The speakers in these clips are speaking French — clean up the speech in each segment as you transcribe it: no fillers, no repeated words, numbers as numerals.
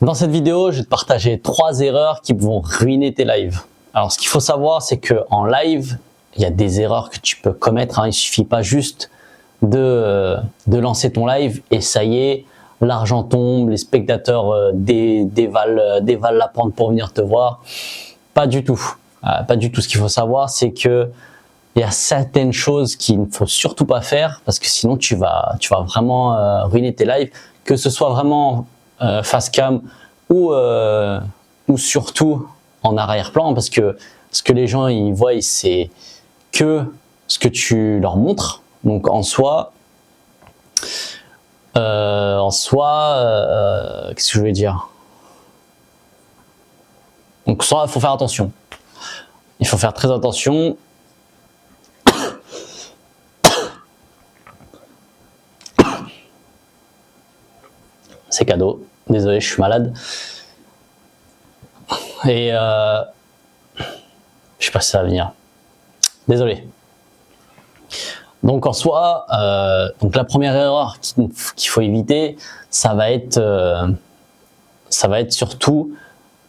Dans cette vidéo, je vais te partager 3 erreurs qui vont ruiner tes lives. Alors, ce qu'il faut savoir, c'est qu'en live, il y a des erreurs que tu peux commettre. Il ne suffit pas juste de lancer ton live et ça y est, l'argent tombe, les spectateurs dévalent la pente pour venir te voir. Pas du tout. Pas du tout. Ce qu'il faut savoir, c'est que il y a certaines choses qu'il ne faut surtout pas faire parce que sinon tu vas vraiment ruiner tes lives, que ce soit vraiment face cam ou surtout en arrière-plan, parce que ce que les gens ils voient, c'est que ce que tu leur montres. Donc en soi, qu'est-ce que je veux dire? Donc soit il faut faire attention. Il faut faire très attention. C'est cadeau. Désolé, je suis malade. Et je sais pas si ça va venir. Désolé. Donc en soi, donc la première erreur qu'il faut éviter, ça va être surtout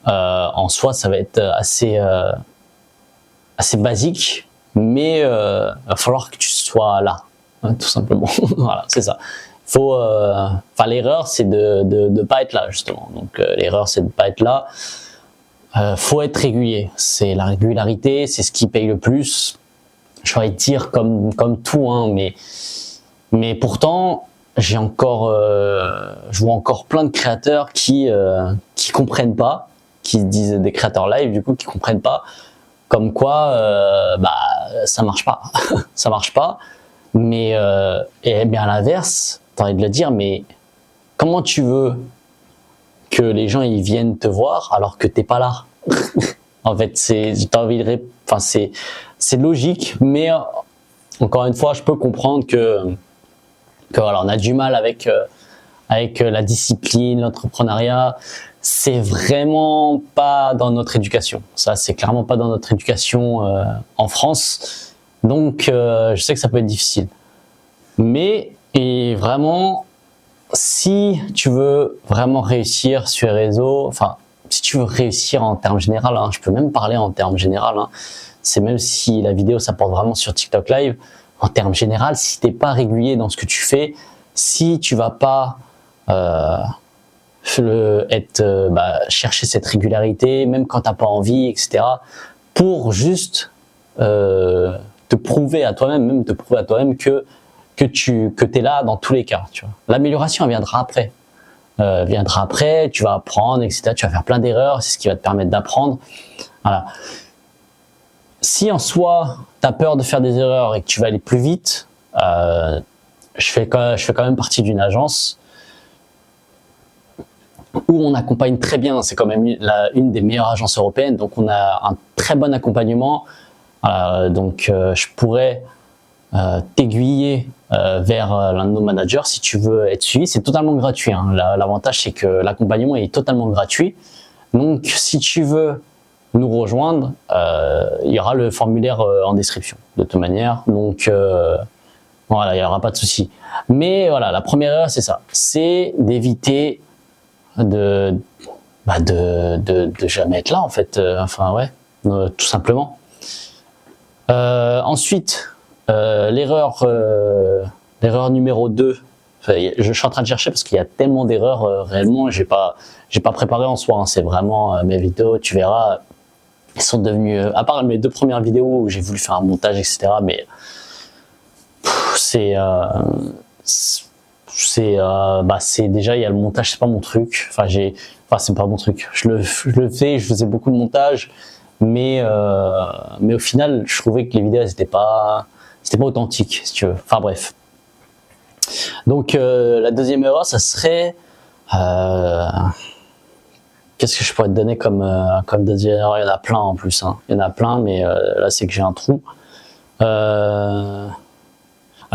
en soi, ça va être assez basique, mais va falloir que tu sois là, hein, tout simplement. Voilà, c'est ça. Faut, l'erreur, c'est de pas être là, justement. Donc l'erreur, c'est de pas être là. Faut être régulier. C'est la régularité, c'est ce qui paye le plus. J'aurais dire comme tout, hein, mais pourtant, je vois encore plein de créateurs qui comprennent pas, qui se disent des créateurs live, du coup, qui comprennent pas, comme quoi, ça marche pas, ça marche pas. Mais et bien à l'inverse, t'as envie de le dire, mais comment tu veux que les gens ils viennent te voir alors que t'es pas là? En fait, c'est logique, mais encore une fois, je peux comprendre que voilà, on a du mal avec la discipline, l'entrepreneuriat. C'est vraiment pas dans notre éducation. Ça, c'est clairement pas dans notre éducation en France. Donc, je sais que ça peut être difficile. Mais et vraiment, si tu veux vraiment réussir sur les réseaux, enfin, si tu veux réussir en termes général, hein, je peux même parler en termes général, hein, c'est même si la vidéo ça porte vraiment sur TikTok Live, en termes général, si t'es pas régulier dans ce que tu fais, si tu vas pas chercher cette régularité, même quand t'as pas envie, etc., pour juste te prouver à toi-même, que t'es là dans tous les cas, tu vois. L'amélioration elle viendra après. Tu vas apprendre, etc. Tu vas faire plein d'erreurs, c'est ce qui va te permettre d'apprendre. Voilà. Si en soi, tu as peur de faire des erreurs et que tu vas aller plus vite, je fais quand même partie d'une agence où on accompagne très bien. C'est quand même une des meilleures agences européennes, donc on a un très bon accompagnement. Donc je pourrais t'aiguiller vers l'un de nos managers si tu veux être suivi. C'est totalement gratuit, hein. L'avantage c'est que l'accompagnement est totalement gratuit. Donc si tu veux nous rejoindre, il y aura le formulaire en description de toute manière. Donc voilà, il n'y aura pas de souci. Mais voilà, la première erreur c'est ça, c'est d'éviter de jamais être là en fait. Tout simplement. Ensuite, l'erreur numéro 2, je suis en train de chercher parce qu'il y a tellement d'erreurs, réellement, j'ai pas préparé en soi, hein, c'est vraiment mes vidéos, tu verras, elles sont devenues, à part mes 2 premières vidéos où j'ai voulu faire un montage, etc., mais c'est déjà, il y a le montage, c'est pas mon truc, c'est pas mon truc, je le fais, je faisais beaucoup de montage, mais au final, je trouvais que les vidéos, c'était pas authentique, si tu veux. Enfin bref. Donc la deuxième erreur, ça serait qu'est-ce que je pourrais te donner comme deuxième erreur? Il y en a plein en plus, hein. Il y en a plein, mais là c'est que j'ai un trou.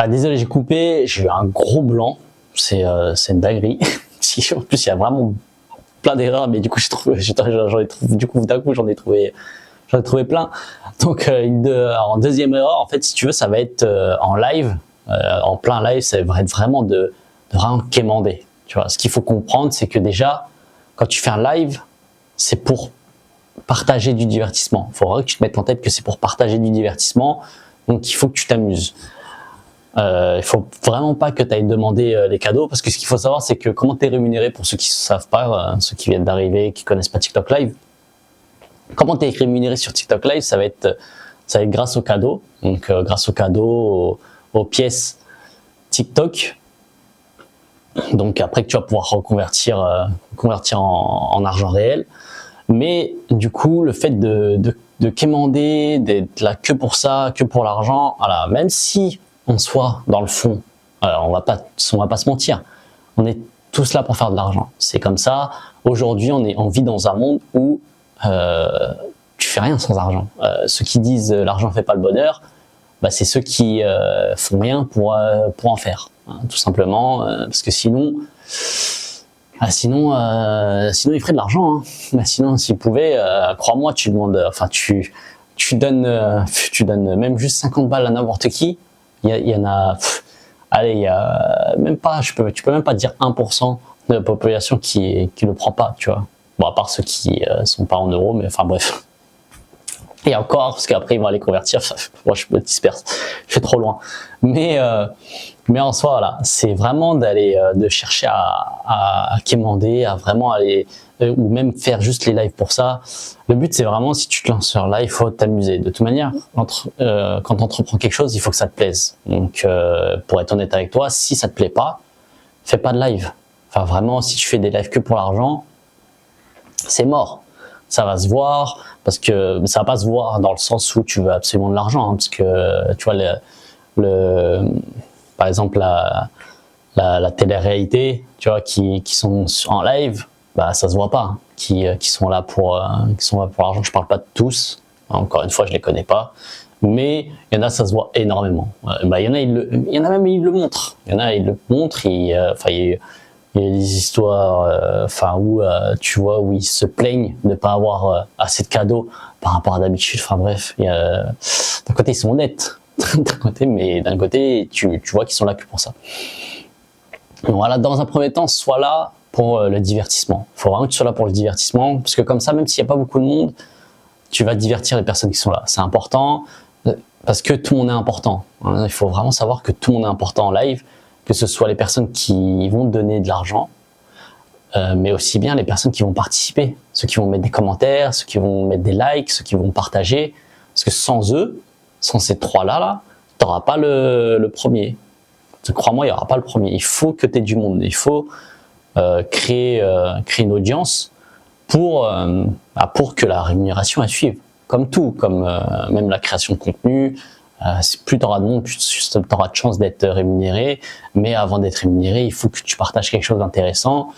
Désolé, j'ai coupé, j'ai eu un gros blanc. C'est une dinguerie. En plus, il y a vraiment plein d'erreurs, mais du coup j'en ai trouvé plein. Donc en deuxième erreur, en fait, si tu veux, ça va être en live, en plein live, ça va être vraiment de vraiment quémander. Tu vois, ce qu'il faut comprendre, c'est que déjà quand tu fais un live, c'est pour partager du divertissement. Il faudra que tu te mettes en tête que c'est pour partager du divertissement, donc il faut que tu t'amuses. Il faut vraiment pas que tu ailles demander les cadeaux, parce que ce qu'il faut savoir, c'est que comment tu es rémunéré, pour ceux qui ne savent pas, ceux qui viennent d'arriver, qui connaissent pas TikTok Live, comment tu es rémunéré sur TikTok Live, ça va être grâce aux cadeaux, donc grâce aux cadeaux, aux pièces TikTok. Donc après que tu vas pouvoir reconvertir en argent réel. Mais du coup, le fait de quémander, d'être là que pour ça, que pour l'argent, voilà, même si en soi, dans le fond, on va pas se mentir, on est tous là pour faire de l'argent. C'est comme ça. Aujourd'hui, on vit dans un monde où tu fais rien sans argent. Ceux qui disent l'argent fait pas le bonheur, bah, c'est ceux qui font rien pour en faire, hein, tout simplement, parce que sinon ils feraient de l'argent, hein. Bah, sinon, s'ils pouvaient, crois-moi, tu donnes même juste 50 balles à n'importe qui. Il y en a, allez, il y a même pas, tu peux même pas dire 1% de la population qui le prend pas, tu vois. Bon, à part ceux qui sont pas en euros, mais enfin bref. Et encore, parce qu'après ils vont aller convertir. Moi, je me disperse, je vais trop loin. Mais en soi, voilà, c'est vraiment de chercher à quémander, à vraiment aller, ou même faire juste les lives pour ça. Le but, c'est vraiment, si tu te lances sur live, il faut t'amuser. De toute manière, quand tu entreprends quelque chose, il faut que ça te plaise. Donc, pour être honnête avec toi, si ça te plaît pas, fais pas de live. Enfin, vraiment, si tu fais des lives que pour l'argent, c'est mort. Ça va se voir, parce que ça va pas se voir dans le sens où tu veux absolument de l'argent, hein, parce que tu vois par exemple la télé-réalité, tu vois, qui sont en live, bah ça se voit pas, hein, qui sont là pour l'argent. Je parle pas de tous, encore une fois, je les connais pas, mais il y en a, ça se voit énormément. Bah il y en a même, ils le montrent. Il y en a, ils le montrent. Il y a des histoires, où tu vois, où ils se plaignent de ne pas avoir assez de cadeaux par rapport à d'habitude. Enfin bref, d'un côté ils sont honnêtes, mais d'un côté tu vois qu'ils sont là que pour ça. Donc voilà, dans un premier temps, sois là pour le divertissement. Il faut vraiment que tu sois là pour le divertissement, parce que comme ça, même s'il n'y a pas beaucoup de monde, tu vas divertir les personnes qui sont là. C'est important, parce que tout le monde est important, hein. Il faut vraiment savoir que tout le monde est important en live, que ce soit les personnes qui vont te donner de l'argent, mais aussi bien les personnes qui vont participer, ceux qui vont mettre des commentaires, ceux qui vont mettre des likes, ceux qui vont partager, parce que sans eux, sans ces trois-là, tu n'auras pas le premier. Crois-moi, il n'y aura pas le premier. Il faut que tu aies du monde, il faut créer une audience pour que la rémunération elle suive. Comme tout, comme même la création de contenu, plus tu auras de monde, plus tu auras de chances d'être rémunéré. Mais avant d'être rémunéré, il faut que tu partages quelque chose d'intéressant.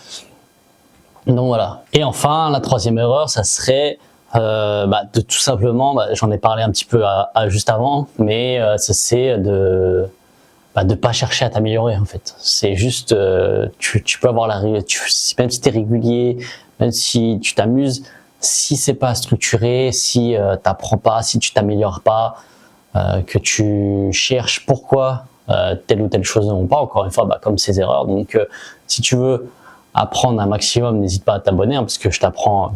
Donc voilà. Et enfin, la troisième erreur, ça serait de tout simplement, j'en ai parlé un petit peu juste avant, mais c'est de pas chercher à t'améliorer en fait. C'est juste, tu peux avoir même si tu es régulier, même si tu t'amuses, si c'est pas structuré, si t'apprends pas, si tu t'améliores pas, que tu cherches pourquoi telle ou telle chose ne vont pas, encore une fois, comme ces erreurs. Donc si tu veux apprendre un maximum, n'hésite pas à t'abonner, hein, parce que je t'apprends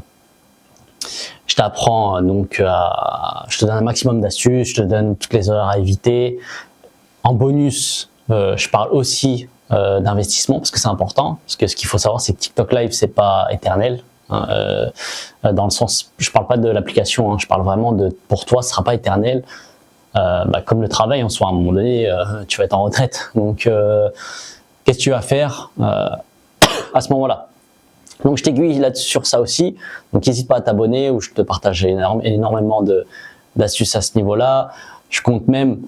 donc je te donne un maximum d'astuces, je te donne toutes les erreurs à éviter. En bonus, je parle aussi d'investissement, parce que c'est important, parce que ce qu'il faut savoir, c'est que TikTok Live, c'est pas éternel, hein, dans le sens, je parle pas de l'application, hein, je parle vraiment pour toi, ce sera pas éternel, comme le travail en soi, à un moment donné, tu vas être en retraite, donc qu'est-ce que tu vas faire à ce moment-là? Donc je t'aiguille là sur ça aussi, donc n'hésite pas à t'abonner, où je te partage énormément d'astuces à ce niveau-là. Je compte même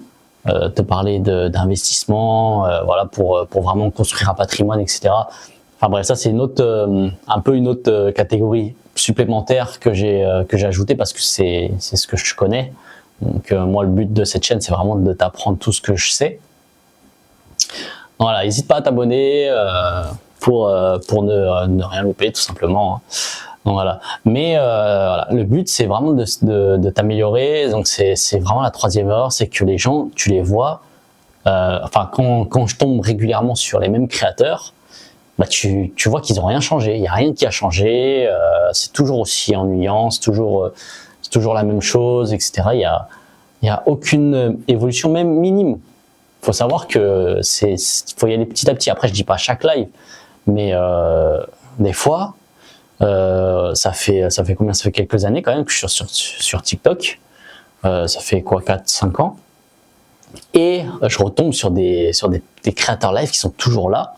te parler d'investissement, pour vraiment construire un patrimoine, etc. Enfin bref, ça c'est un peu une autre catégorie supplémentaire que j'ai ajouté, parce que c'est ce que je connais. Donc moi, le but de cette chaîne, c'est vraiment de t'apprendre tout ce que je sais. Voilà, n'hésite pas à t'abonner pour ne rien louper, tout simplement, hein. Donc voilà. Mais voilà, le but, c'est vraiment de t'améliorer. Donc c'est vraiment la troisième erreur, c'est que les gens, tu les vois. Quand je tombe régulièrement sur les mêmes créateurs, bah tu vois qu'ils ont rien changé. Il y a rien qui a changé. C'est toujours aussi ennuyant, c'est toujours la même chose, etc. Il y a aucune évolution, même minime. Faut savoir que faut y aller petit à petit. Après, je dis pas chaque live, mais des fois, ça fait combien? Ça fait quelques années quand même que je suis sur TikTok. Ça fait quoi, 4-5 ans. Et je retombe sur des créateurs live qui sont toujours là.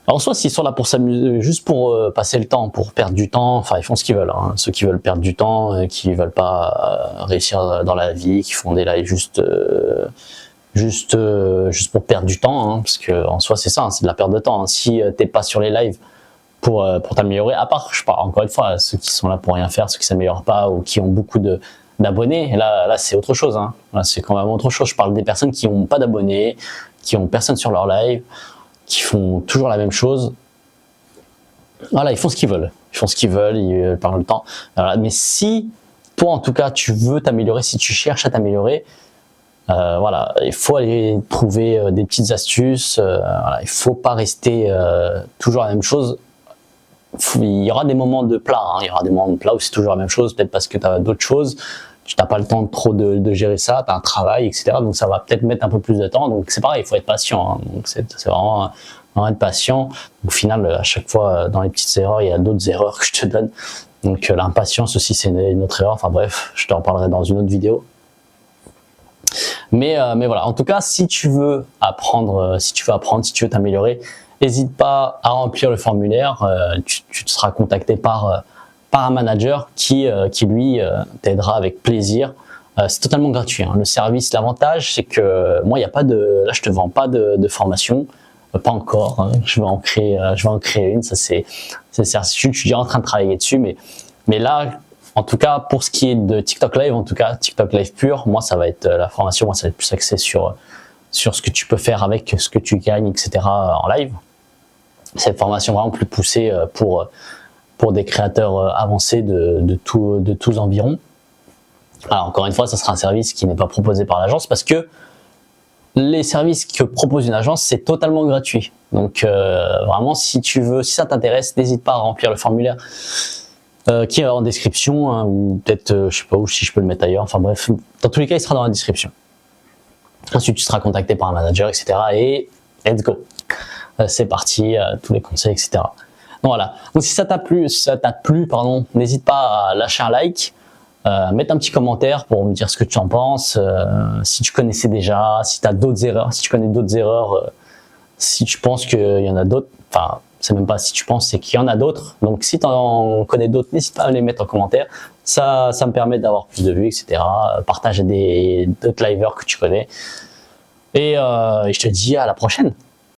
Alors soit s'ils sont là pour s'amuser, juste pour passer le temps, pour perdre du temps, enfin ils font ce qu'ils veulent. Hein. Ceux qui veulent perdre du temps, qui veulent pas réussir dans la vie, qui font des lives juste pour perdre du temps, hein, parce que en soi c'est ça, hein, c'est de la perte de temps. Hein. Si t'es pas sur les lives pour t'améliorer, à part, je parle encore une fois, ceux qui sont là pour rien faire, ceux qui s'améliorent pas ou qui ont beaucoup d'abonnés, là c'est autre chose. Hein. Là c'est quand même autre chose. Je parle des personnes qui ont pas d'abonnés, qui ont personne sur leur live, qui font toujours la même chose. Voilà, ils font ce qu'ils veulent. Ils font ce qu'ils veulent, ils parlent le temps. Voilà. Mais si toi en tout cas tu veux t'améliorer, si tu cherches à t'améliorer, voilà, il faut aller trouver des petites astuces. Voilà, il faut pas rester toujours la même chose. Il y aura des moments de plat, hein, il y aura des moments de plat où c'est toujours la même chose, peut-être parce que tu as d'autres choses, tu n'as pas le temps trop de gérer ça, tu as un travail, etc. Donc ça va peut-être mettre un peu plus de temps. Donc c'est pareil, il faut être patient. Hein. Donc c'est vraiment être patient. Au final, à chaque fois, dans les petites erreurs, il y a d'autres erreurs que je te donne. Donc l'impatience aussi, c'est une autre erreur. Enfin bref, je t'en parlerai dans une autre vidéo. Mais voilà, en tout cas, si tu veux apprendre, si tu veux t'améliorer, n'hésite pas à remplir le formulaire. Tu te seras contacté par un manager qui lui t'aidera avec plaisir. C'est totalement gratuit. Hein. Le service, l'avantage, c'est que moi, il y a pas là, je te vends pas de formation, pas encore. Hein. Je vais en créer une. Ça c'est certitude. Je suis déjà en train de travailler dessus, mais là. En tout cas, pour ce qui est de TikTok Live, en tout cas TikTok Live pur, moi ça va être la formation, moi ça va être plus axé sur ce que tu peux faire avec ce que tu gagnes, etc. en live. C'est une formation vraiment plus poussée pour des créateurs avancés de tous environs. Alors encore une fois, ça sera un service qui n'est pas proposé par l'agence parce que les services que propose une agence, c'est totalement gratuit. Donc vraiment, si ça t'intéresse, n'hésite pas à remplir le formulaire. Qui est en description, hein, ou peut-être, je sais pas où, si je peux le mettre ailleurs, enfin bref, dans tous les cas, il sera dans la description. Ensuite, tu seras contacté par un manager, etc. Et let's go. C'est parti, tous les conseils, etc. Donc voilà. Donc si ça t'a plu, n'hésite pas à lâcher un like, mettre un petit commentaire pour me dire ce que tu en penses, si tu connaissais déjà, si tu as d'autres erreurs, si tu connais d'autres erreurs, si tu penses qu'il y en a d'autres, enfin, c'est même pas si tu penses, c'est qu'il y en a d'autres. Donc si tu en connais d'autres, n'hésite pas à les mettre en commentaire. Ça me permet d'avoir plus de vues, etc. Partage à d'autres liveurs que tu connais. Et je te dis à la prochaine.